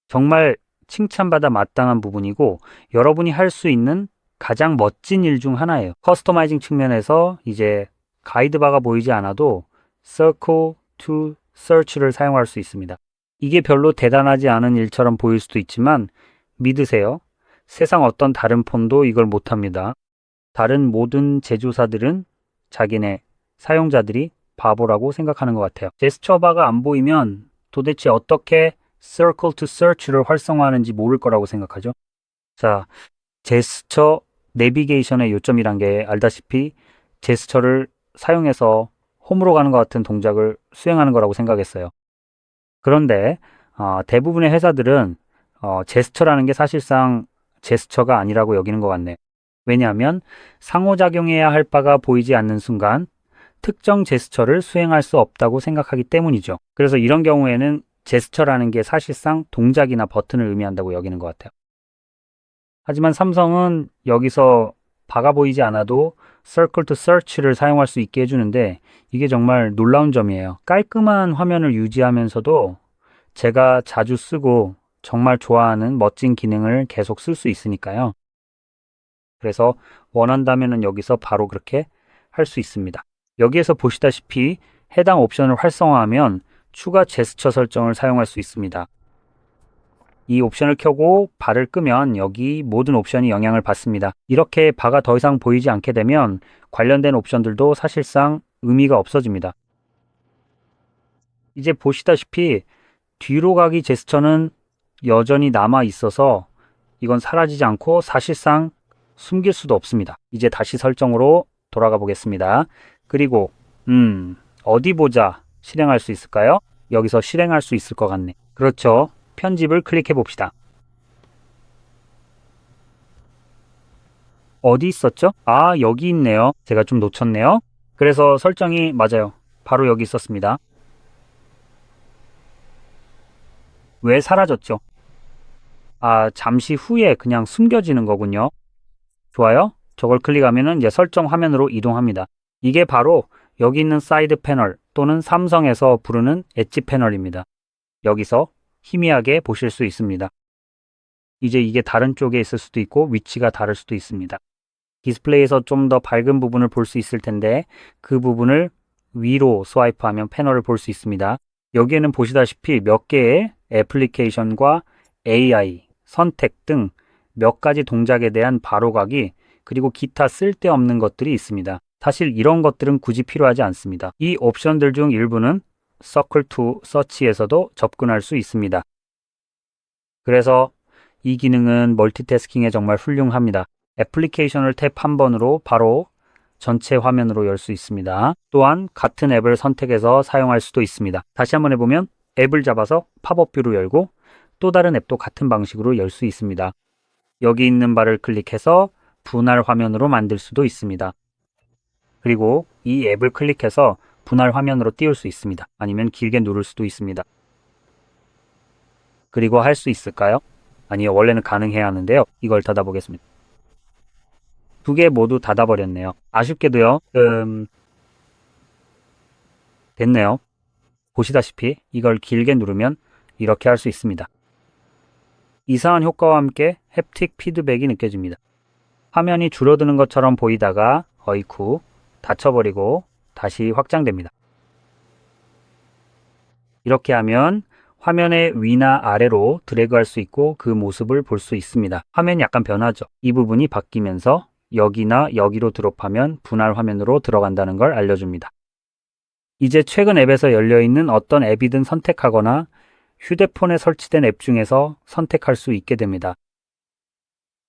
정말 칭찬받아 마땅한 부분이고 여러분이 할 수 있는 가장 멋진 일 중 하나예요. 커스터마이징 측면에서 이제 가이드바가 보이지 않아도 Circle to Search를 사용할 수 있습니다. 이게 별로 대단하지 않은 일처럼 보일 수도 있지만 믿으세요. 세상 어떤 다른 폰도 이걸 못합니다. 다른 모든 제조사들은 자기네 사용자들이 바보라고 생각하는 것 같아요. 제스처 바가 안 보이면 도대체 어떻게 Circle to Search를 활성화하는지 모를 거라고 생각하죠. 자, 제스처 내비게이션의 요점이란 게 알다시피 제스처를 사용해서 홈으로 가는 것 같은 동작을 수행하는 거라고 생각했어요. 그런데 대부분의 회사들은 제스처라는 게 사실상 제스처가 아니라고 여기는 것 같네요. 왜냐하면 상호작용해야 할 바가 보이지 않는 순간 특정 제스처를 수행할 수 없다고 생각하기 때문이죠. 그래서 이런 경우에는 제스처라는 게 사실상 동작이나 버튼을 의미한다고 여기는 것 같아요. 하지만 삼성은 여기서 바가 보이지 않아도 Circle to Search를 사용할 수 있게 해주는데 이게 정말 놀라운 점이에요. 깔끔한 화면을 유지하면서도 제가 자주 쓰고 정말 좋아하는 멋진 기능을 계속 쓸 수 있으니까요. 그래서 원한다면 여기서 바로 그렇게 할 수 있습니다. 여기에서 보시다시피 해당 옵션을 활성화하면 추가 제스처 설정을 사용할 수 있습니다. 이 옵션을 켜고 바를 끄면 여기 모든 옵션이 영향을 받습니다. 이렇게 바가 더 이상 보이지 않게 되면 관련된 옵션들도 사실상 의미가 없어집니다. 이제 보시다시피 뒤로 가기 제스처는 여전히 남아 있어서 이건 사라지지 않고 사실상 숨길 수도 없습니다. 이제 다시 설정으로 돌아가 보겠습니다. 그리고 어디 보자 실행할 수 있을까요? 여기서 실행할 수 있을 것 같네. 그렇죠. 편집을 클릭해 봅시다. 어디 있었죠? 아, 여기 있네요. 제가 좀 놓쳤네요. 그래서 설정이 맞아요. 바로 여기 있었습니다. 왜 사라졌죠? 아, 잠시 후에 그냥 숨겨지는 거군요. 좋아요. 저걸 클릭하면 이제 설정 화면으로 이동합니다. 이게 바로 여기 있는 사이드 패널 또는 삼성에서 부르는 엣지 패널입니다. 여기서 희미하게 보실 수 있습니다. 이제 이게 다른 쪽에 있을 수도 있고 위치가 다를 수도 있습니다. 디스플레이에서 좀 더 밝은 부분을 볼 수 있을 텐데 그 부분을 위로 스와이프하면 패널을 볼 수 있습니다. 여기에는 보시다시피 몇 개의 애플리케이션과 AI, 선택 등 몇 가지 동작에 대한 바로가기 그리고 기타 쓸데없는 것들이 있습니다. 사실 이런 것들은 굳이 필요하지 않습니다. 이 옵션들 중 일부는 Circle to Search에서도 접근할 수 있습니다. 그래서 이 기능은 멀티태스킹에 정말 훌륭합니다. 애플리케이션을 탭 한 번으로 바로 전체 화면으로 열 수 있습니다. 또한 같은 앱을 선택해서 사용할 수도 있습니다. 다시 한번 해보면 앱을 잡아서 팝업 뷰로 열고 또 다른 앱도 같은 방식으로 열 수 있습니다. 여기 있는 바를 클릭해서 분할 화면으로 만들 수도 있습니다. 그리고 이 앱을 클릭해서 분할 화면으로 띄울 수 있습니다. 아니면 길게 누를 수도 있습니다. 그리고 할 수 있을까요? 아니요, 원래는 가능해야 하는데요. 이걸 닫아보겠습니다. 두 개 모두 닫아버렸네요. 아쉽게도요. 됐네요. 보시다시피 이걸 길게 누르면 이렇게 할 수 있습니다. 이상한 효과와 함께 햅틱 피드백이 느껴집니다. 화면이 줄어드는 것처럼 보이다가 어이쿠 닫혀버리고 다시 확장됩니다. 이렇게 하면 화면의 위나 아래로 드래그할 수 있고 그 모습을 볼 수 있습니다. 화면이 약간 변하죠. 이 부분이 바뀌면서 여기나 여기로 드롭하면 분할 화면으로 들어간다는 걸 알려줍니다. 이제 최근 앱에서 열려있는 어떤 앱이든 선택하거나 휴대폰에 설치된 앱 중에서 선택할 수 있게 됩니다.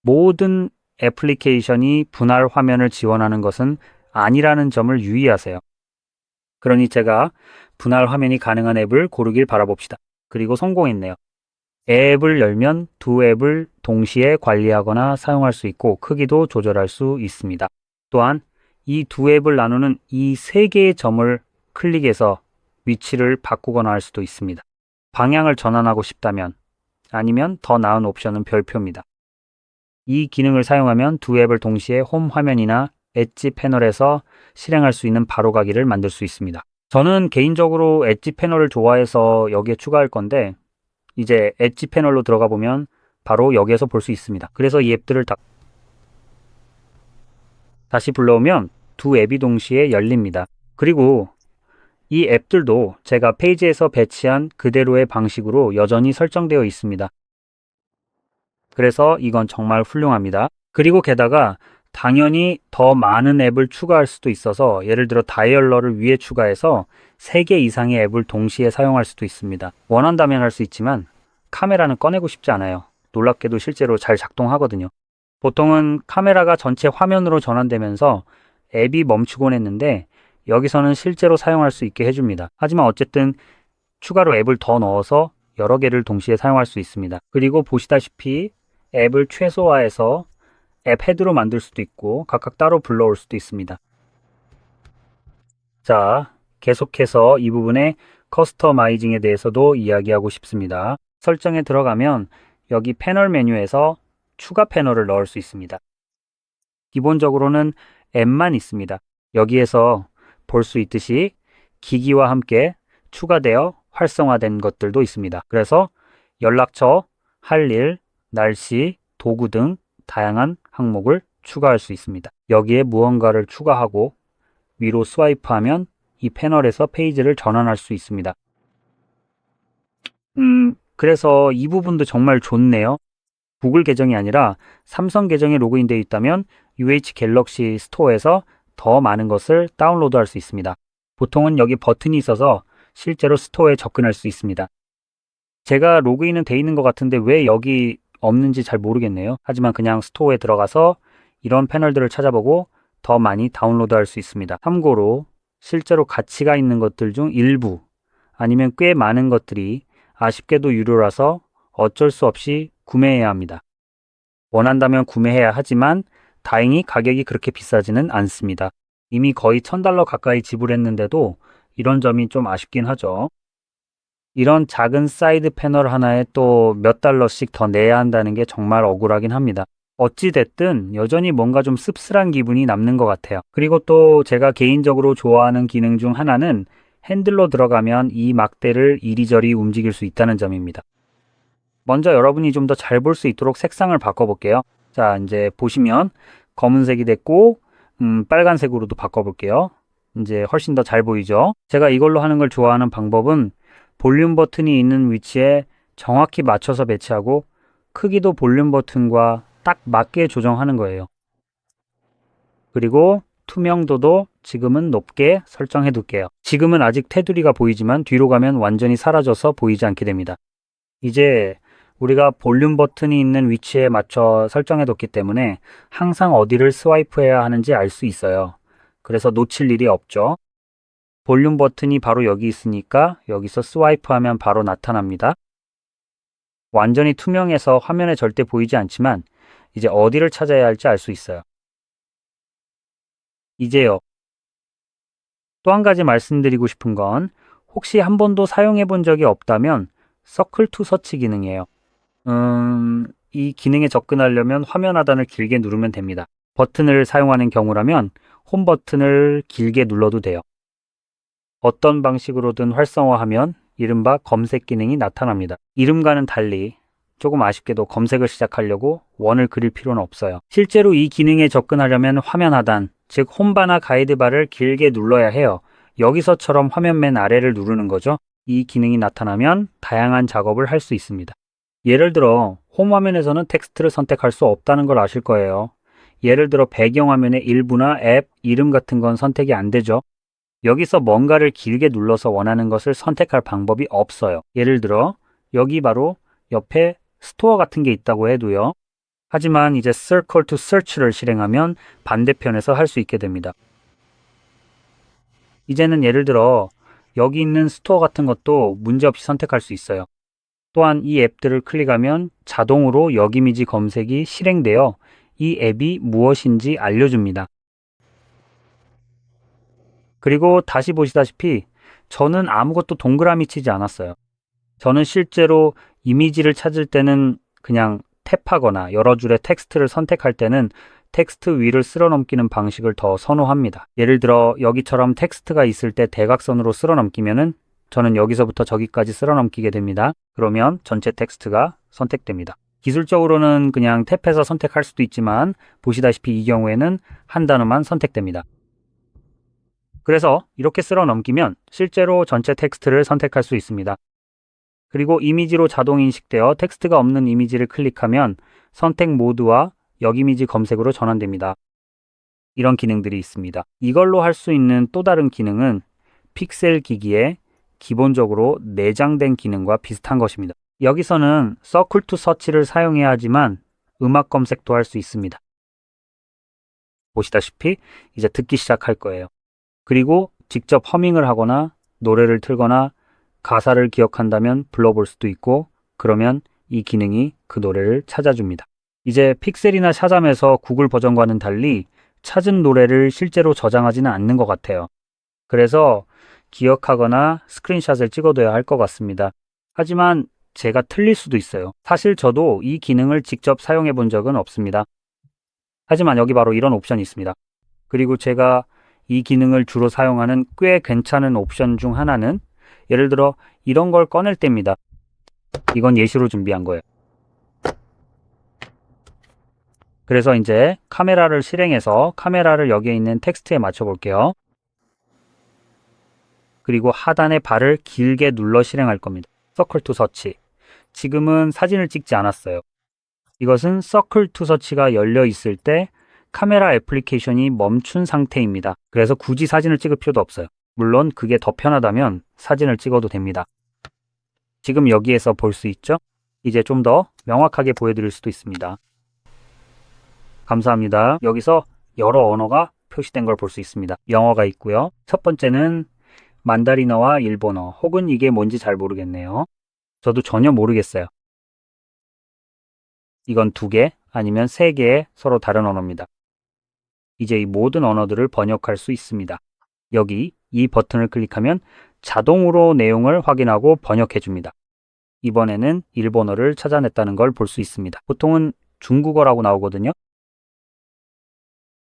모든 애플리케이션이 분할 화면을 지원하는 것은 아니라는 점을 유의하세요. 그러니 제가 분할 화면이 가능한 앱을 고르길 바라봅시다. 그리고 성공했네요. 앱을 열면 두 앱을 동시에 관리하거나 사용할 수 있고 크기도 조절할 수 있습니다. 또한 이 두 앱을 나누는 이 세 개의 점을 클릭해서 위치를 바꾸거나 할 수도 있습니다. 방향을 전환하고 싶다면 아니면 더 나은 옵션은 별표입니다. 이 기능을 사용하면 두 앱을 동시에 홈 화면이나 엣지 패널에서 실행할 수 있는 바로가기를 만들 수 있습니다. 저는 개인적으로 엣지 패널을 좋아해서 여기에 추가할 건데 이제 엣지 패널로 들어가 보면 바로 여기에서 볼 수 있습니다. 그래서 이 앱들을 다시 불러오면 두 앱이 동시에 열립니다. 그리고 이 앱들도 제가 페이지에서 배치한 그대로의 방식으로 여전히 설정되어 있습니다. 그래서 이건 정말 훌륭합니다. 그리고 게다가 당연히 더 많은 앱을 추가할 수도 있어서 예를 들어 다이얼러를 위에 추가해서 3개 이상의 앱을 동시에 사용할 수도 있습니다. 원한다면 할 수 있지만 카메라는 꺼내고 싶지 않아요. 놀랍게도 실제로 잘 작동하거든요. 보통은 카메라가 전체 화면으로 전환되면서 앱이 멈추곤 했는데 여기서는 실제로 사용할 수 있게 해줍니다. 하지만 어쨌든 추가로 앱을 더 넣어서 여러 개를 동시에 사용할 수 있습니다. 그리고 보시다시피 앱을 최소화해서 앱 헤드로 만들 수도 있고 각각 따로 불러올 수도 있습니다. 자, 계속해서 이 부분의 커스터마이징에 대해서도 이야기하고 싶습니다. 설정에 들어가면 여기 패널 메뉴에서 추가 패널을 넣을 수 있습니다. 기본적으로는 앱만 있습니다. 여기에서 볼 수 있듯이 기기와 함께 추가되어 활성화된 것들도 있습니다. 그래서 연락처, 할 일, 날씨, 도구 등 다양한 항목을 추가할 수 있습니다. 여기에 무언가를 추가하고 위로 스와이프하면 이 패널에서 페이지를 전환할 수 있습니다. 그래서 이 부분도 정말 좋네요. 구글 계정이 아니라 삼성 계정에 로그인되어 있다면 UH 갤럭시 스토어에서 더 많은 것을 다운로드할 수 있습니다. 보통은 여기 버튼이 있어서 실제로 스토어에 접근할 수 있습니다. 제가 로그인은 돼 있는 것 같은데 왜 여기 없는지 잘 모르겠네요. 하지만 그냥 스토어에 들어가서 이런 패널들을 찾아보고 더 많이 다운로드할 수 있습니다. 참고로 실제로 가치가 있는 것들 중 일부 아니면 꽤 많은 것들이 아쉽게도 유료라서 어쩔 수 없이 구매해야 합니다. 원한다면 구매해야 하지만 다행히 가격이 그렇게 비싸지는 않습니다. 이미 거의 $1000 가까이 지불했는데도 이런 점이 좀 아쉽긴 하죠. 이런 작은 사이드 패널 하나에 또 몇 달러씩 더 내야 한다는 게 정말 억울하긴 합니다. 어찌됐든 여전히 뭔가 좀 씁쓸한 기분이 남는 것 같아요. 그리고 또 제가 개인적으로 좋아하는 기능 중 하나는 핸들로 들어가면 이 막대를 이리저리 움직일 수 있다는 점입니다. 먼저 여러분이 좀 더 잘 볼 수 있도록 색상을 바꿔볼게요. 자, 이제 보시면 검은색이 됐고 빨간색으로도 바꿔볼게요. 이제 훨씬 더 잘 보이죠? 제가 이걸로 하는 걸 좋아하는 방법은 볼륨 버튼이 있는 위치에 정확히 맞춰서 배치하고 크기도 볼륨 버튼과 딱 맞게 조정하는 거예요. 그리고 투명도도 지금은 높게 설정해 둘게요. 지금은 아직 테두리가 보이지만 뒤로 가면 완전히 사라져서 보이지 않게 됩니다. 이제 우리가 볼륨 버튼이 있는 위치에 맞춰 설정해 뒀기 때문에 항상 어디를 스와이프해야 하는지 알 수 있어요. 그래서 놓칠 일이 없죠. 볼륨 버튼이 바로 여기 있으니까 여기서 스와이프하면 바로 나타납니다. 완전히 투명해서 화면에 절대 보이지 않지만 이제 어디를 찾아야 할지 알 수 있어요. 이제요. 또 한 가지 말씀드리고 싶은 건 혹시 한 번도 사용해 본 적이 없다면 서클 투 서치 기능이에요. 이 기능에 접근하려면 화면 하단을 길게 누르면 됩니다. 버튼을 사용하는 경우라면 홈 버튼을 길게 눌러도 돼요. 어떤 방식으로든 활성화하면 이른바 검색 기능이 나타납니다. 이름과는 달리 조금 아쉽게도 검색을 시작하려고 원을 그릴 필요는 없어요. 실제로 이 기능에 접근하려면 화면 하단, 즉 홈바나 가이드바를 길게 눌러야 해요. 여기서처럼 화면 맨 아래를 누르는 거죠. 이 기능이 나타나면 다양한 작업을 할 수 있습니다. 예를 들어 홈 화면에서는 텍스트를 선택할 수 없다는 걸 아실 거예요. 예를 들어 배경화면의 일부나 앱, 이름 같은 건 선택이 안 되죠. 여기서 뭔가를 길게 눌러서 원하는 것을 선택할 방법이 없어요. 예를 들어 여기 바로 옆에 스토어 같은 게 있다고 해도요. 하지만 이제 Circle to Search를 실행하면 반대편에서 할 수 있게 됩니다. 이제는 예를 들어 여기 있는 스토어 같은 것도 문제없이 선택할 수 있어요. 또한 이 앱들을 클릭하면 자동으로 역이미지 검색이 실행되어 이 앱이 무엇인지 알려줍니다. 그리고 다시 보시다시피 저는 아무것도 동그라미 치지 않았어요. 저는 실제로 이미지를 찾을 때는 그냥 탭하거나 여러 줄의 텍스트를 선택할 때는 텍스트 위를 쓸어 넘기는 방식을 더 선호합니다. 예를 들어 여기처럼 텍스트가 있을 때 대각선으로 쓸어 넘기면은 저는 여기서부터 저기까지 쓸어 넘기게 됩니다. 그러면 전체 텍스트가 선택됩니다. 기술적으로는 그냥 탭해서 선택할 수도 있지만 보시다시피 이 경우에는 한 단어만 선택됩니다. 그래서 이렇게 쓸어 넘기면 실제로 전체 텍스트를 선택할 수 있습니다. 그리고 이미지로 자동 인식되어 텍스트가 없는 이미지를 클릭하면 선택 모드와 역이미지 검색으로 전환됩니다. 이런 기능들이 있습니다. 이걸로 할 수 있는 또 다른 기능은 픽셀 기기에 기본적으로 내장된 기능과 비슷한 것입니다. 여기서는 Circle to Search를 사용해야 하지만 음악 검색도 할 수 있습니다. 보시다시피 이제 듣기 시작할 거예요. 그리고 직접 허밍을 하거나 노래를 틀거나 가사를 기억한다면 불러볼 수도 있고 그러면 이 기능이 그 노래를 찾아줍니다. 이제 픽셀이나 샤잠에서 구글 버전과는 달리 찾은 노래를 실제로 저장하지는 않는 것 같아요. 그래서 기억하거나 스크린샷을 찍어둬야 할 것 같습니다. 하지만 제가 틀릴 수도 있어요. 사실 저도 이 기능을 직접 사용해 본 적은 없습니다. 하지만 여기 바로 이런 옵션이 있습니다. 그리고 제가 이 기능을 주로 사용하는 꽤 괜찮은 옵션 중 하나는 예를 들어 이런 걸 꺼낼 때입니다. 이건 예시로 준비한 거예요. 그래서 이제 카메라를 실행해서 카메라를 여기에 있는 텍스트에 맞춰 볼게요. 그리고 하단의 발을 길게 눌러 실행할 겁니다. Circle to Search. 지금은 사진을 찍지 않았어요. 이것은 Circle to Search가 열려 있을 때 카메라 애플리케이션이 멈춘 상태입니다. 그래서 굳이 사진을 찍을 필요도 없어요. 물론 그게 더 편하다면 사진을 찍어도 됩니다. 지금 여기에서 볼 수 있죠? 이제 좀 더 명확하게 보여드릴 수도 있습니다. 감사합니다. 여기서 여러 언어가 표시된 걸 볼 수 있습니다. 영어가 있고요. 첫 번째는 만다리너와 일본어, 혹은 이게 뭔지 잘 모르겠네요. 저도 전혀 모르겠어요. 이건 2개 아니면 3개의 서로 다른 언어입니다. 이제 이 모든 언어들을 번역할 수 있습니다. 여기 이 버튼을 클릭하면 자동으로 내용을 확인하고 번역해 줍니다. 이번에는 일본어를 찾아냈다는 걸 볼 수 있습니다. 보통은 중국어라고 나오거든요.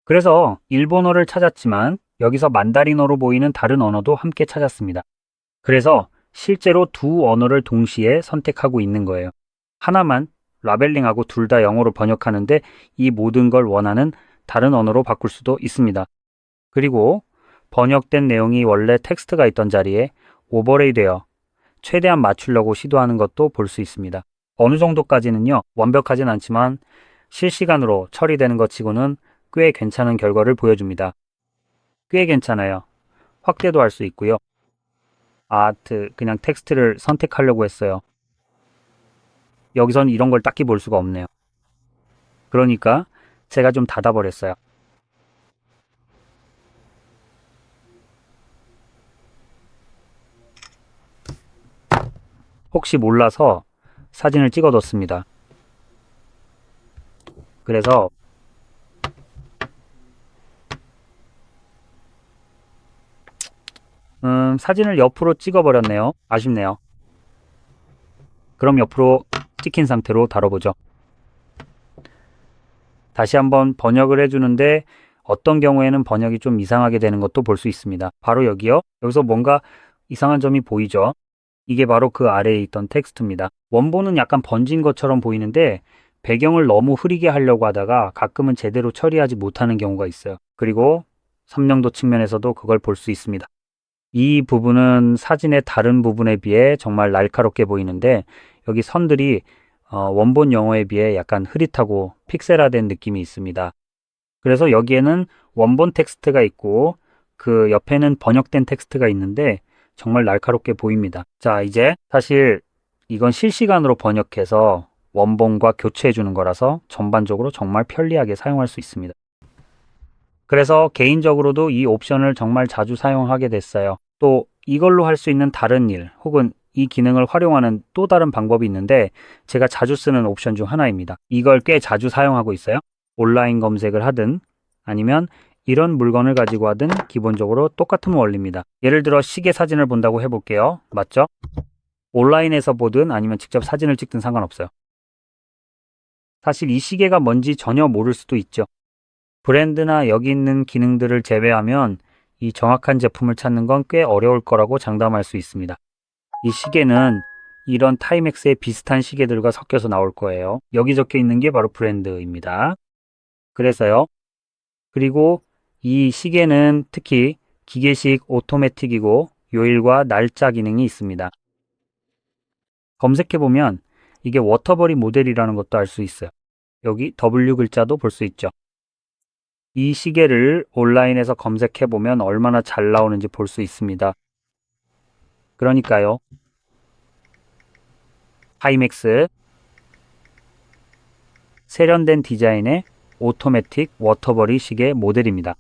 그래서 일본어를 찾았지만 여기서 만다린어로 보이는 다른 언어도 함께 찾았습니다. 그래서 실제로 2 언어를 동시에 선택하고 있는 거예요. 하나만 라벨링하고 둘 다 영어로 번역하는데 이 모든 걸 원하는 다른 언어로 바꿀 수도 있습니다. 그리고 번역된 내용이 원래 텍스트가 있던 자리에 오버레이 되어 최대한 맞추려고 시도하는 것도 볼 수 있습니다. 어느 정도까지는요, 완벽하진 않지만 실시간으로 처리되는 것 치고는 꽤 괜찮은 결과를 보여줍니다. 꽤 괜찮아요. 확대도 할 수 있고요. 그냥 텍스트를 선택하려고 했어요. 여기선 이런 걸 딱히 볼 수가 없네요. 그러니까 제가 좀 닫아버렸어요. 혹시 몰라서 사진을 찍어뒀습니다. 그래서 사진을 옆으로 찍어버렸네요. 아쉽네요. 그럼 옆으로 찍힌 상태로 다뤄보죠. 다시 한번 번역을 해주는데 어떤 경우에는 번역이 좀 이상하게 되는 것도 볼 수 있습니다. 바로 여기요. 여기서 뭔가 이상한 점이 보이죠? 이게 바로 그 아래에 있던 텍스트입니다. 원본은 약간 번진 것처럼 보이는데 배경을 너무 흐리게 하려고 하다가 가끔은 제대로 처리하지 못하는 경우가 있어요. 그리고 선명도 측면에서도 그걸 볼 수 있습니다. 이 부분은 사진의 다른 부분에 비해 정말 날카롭게 보이는데 여기 선들이 원본 영어에 비해 약간 흐릿하고 픽셀화된 느낌이 있습니다. 그래서 여기에는 원본 텍스트가 있고 그 옆에는 번역된 텍스트가 있는데 정말 날카롭게 보입니다. 자, 이제 사실 이건 실시간으로 번역해서 원본과 교체해 주는 거라서 전반적으로 정말 편리하게 사용할 수 있습니다. 그래서 개인적으로도 이 옵션을 정말 자주 사용하게 됐어요. 또 이걸로 할 수 있는 다른 일 혹은 이 기능을 활용하는 또 다른 방법이 있는데 제가 자주 쓰는 옵션 중 하나입니다. 이걸 꽤 자주 사용하고 있어요. 온라인 검색을 하든 아니면 이런 물건을 가지고 하든 기본적으로 똑같은 원리입니다. 예를 들어 시계 사진을 본다고 해볼게요. 맞죠? 온라인에서 보든 아니면 직접 사진을 찍든 상관없어요. 사실 이 시계가 뭔지 전혀 모를 수도 있죠. 브랜드나 여기 있는 기능들을 제외하면 이 정확한 제품을 찾는 건 꽤 어려울 거라고 장담할 수 있습니다. 이 시계는 이런 타이맥스의 비슷한 시계들과 섞여서 나올 거예요. 여기 적혀 있는 게 바로 브랜드입니다. 그래서요. 그리고 이 시계는 특히 기계식 오토매틱이고 요일과 날짜 기능이 있습니다. 검색해보면 이게 워터버리 모델이라는 것도 알 수 있어요. 여기 W 글자도 볼 수 있죠. 이 시계를 온라인에서 검색해보면 얼마나 잘 나오는지 볼 수 있습니다. 그러니까요. 타이맥스 세련된 디자인의 오토매틱 워터버리 시계 모델입니다.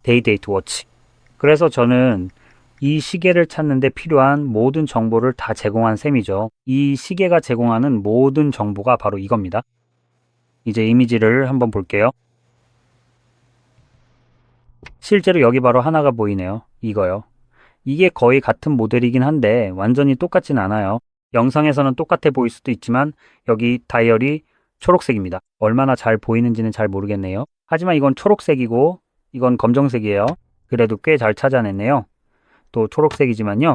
데이데이트 워치. 그래서 저는 이 시계를 찾는데 필요한 모든 정보를 다 제공한 셈이죠. 이 시계가 제공하는 모든 정보가 바로 이겁니다. 이제 이미지를 한번 볼게요. 실제로 여기 바로 하나가 보이네요. 이거요. 이게 거의 같은 모델이긴 한데 완전히 똑같진 않아요. 영상에서는 똑같아 보일 수도 있지만 여기 다이얼이 초록색입니다. 얼마나 잘 보이는지는 잘 모르겠네요. 하지만 이건 초록색이고 이건 검정색이에요. 그래도 꽤 잘 찾아냈네요. 또 초록색이지만요.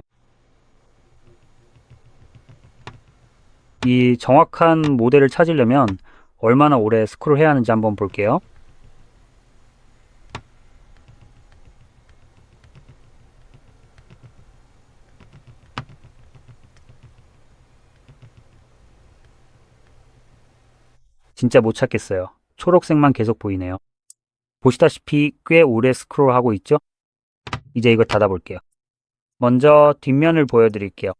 이 정확한 모델을 찾으려면 얼마나 오래 스크롤 해야 하는지 한번 볼게요. 진짜 못 찾겠어요. 초록색만 계속 보이네요. 보시다시피 꽤 오래 스크롤하고 있죠? 이제 이거 닫아볼게요. 먼저 뒷면을 보여드릴게요.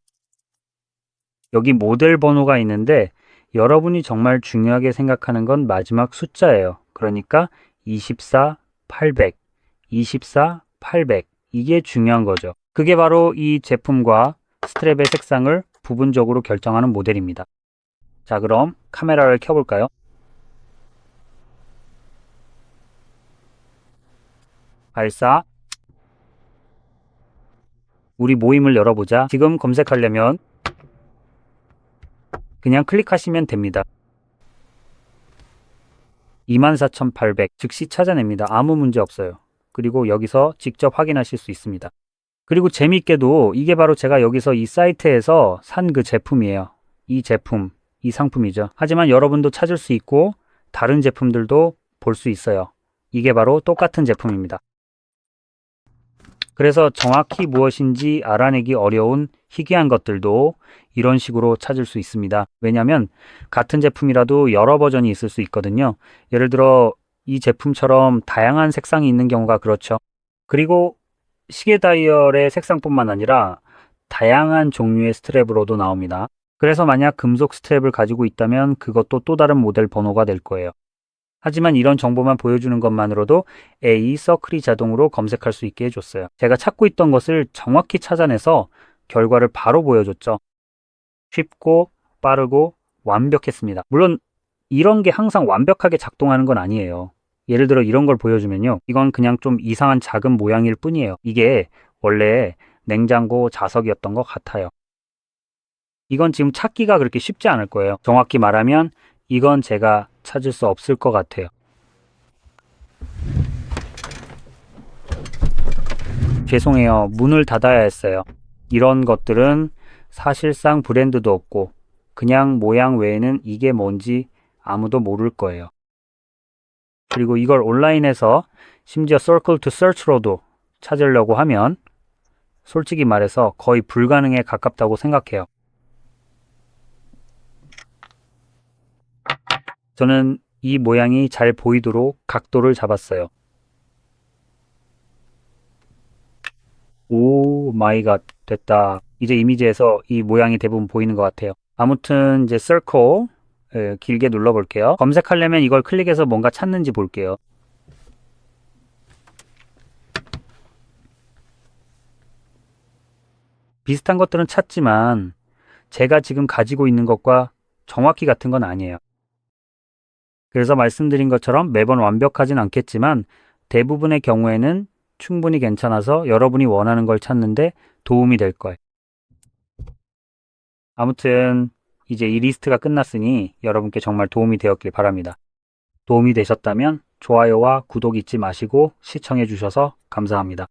여기 모델 번호가 있는데 여러분이 정말 중요하게 생각하는 건 마지막 숫자예요. 그러니까 24, 800, 24, 800 이게 중요한 거죠. 그게 바로 이 제품과 스트랩의 색상을 부분적으로 결정하는 모델입니다. 자, 그럼 카메라를 켜볼까요? 발사. 우리 모임을 열어보자. 지금 검색하려면 그냥 클릭하시면 됩니다. 24,800 즉시 찾아냅니다. 아무 문제 없어요. 그리고 여기서 직접 확인하실 수 있습니다. 그리고 재미있게도 이게 바로 제가 여기서 이 사이트에서 산 그 제품이에요. 이 제품, 이 상품이죠. 하지만 여러분도 찾을 수 있고 다른 제품들도 볼 수 있어요. 이게 바로 똑같은 제품입니다. 그래서 정확히 무엇인지 알아내기 어려운 희귀한 것들도 이런 식으로 찾을 수 있습니다. 왜냐하면 같은 제품이라도 여러 버전이 있을 수 있거든요. 예를 들어 이 제품처럼 다양한 색상이 있는 경우가 그렇죠. 그리고 시계 다이얼의 색상뿐만 아니라 다양한 종류의 스트랩으로도 나옵니다. 그래서 만약 금속 스트랩을 가지고 있다면 그것도 또 다른 모델 번호가 될 거예요. 하지만 이런 정보만 보여주는 것만으로도 A 서클이 자동으로 검색할 수 있게 해줬어요. 제가 찾고 있던 것을 정확히 찾아내서 결과를 바로 보여줬죠. 쉽고 빠르고 완벽했습니다. 물론 이런 게 항상 완벽하게 작동하는 건 아니에요. 예를 들어 이런 걸 보여주면요. 이건 그냥 좀 이상한 작은 모양일 뿐이에요. 이게 원래 냉장고 자석이었던 것 같아요. 이건 지금 찾기가 그렇게 쉽지 않을 거예요. 정확히 말하면 이건 제가 찾을 수 없을 것 같아요. 죄송해요. 문을 닫아야 했어요. 이런 것들은 사실상 브랜드도 없고 그냥 모양 외에는 이게 뭔지 아무도 모를 거예요. 그리고 이걸 온라인에서 심지어 Circle to Search로도 찾으려고 하면 솔직히 말해서 거의 불가능에 가깝다고 생각해요. 저는 이 모양이 잘 보이도록 각도를 잡았어요. 오 마이 갓, 됐다. 이제 이미지에서 이 모양이 대부분 보이는 것 같아요. 아무튼 이제 Circle 길게 눌러볼게요. 검색하려면 이걸 클릭해서 뭔가 찾는지 볼게요. 비슷한 것들은 찾지만 제가 지금 가지고 있는 것과 정확히 같은 건 아니에요. 그래서 말씀드린 것처럼 매번 완벽하진 않겠지만 대부분의 경우에는 충분히 괜찮아서 여러분이 원하는 걸 찾는데 도움이 될 거예요. 아무튼 이제 이 리스트가 끝났으니 여러분께 정말 도움이 되었길 바랍니다. 도움이 되셨다면 좋아요와 구독 잊지 마시고 시청해 주셔서 감사합니다.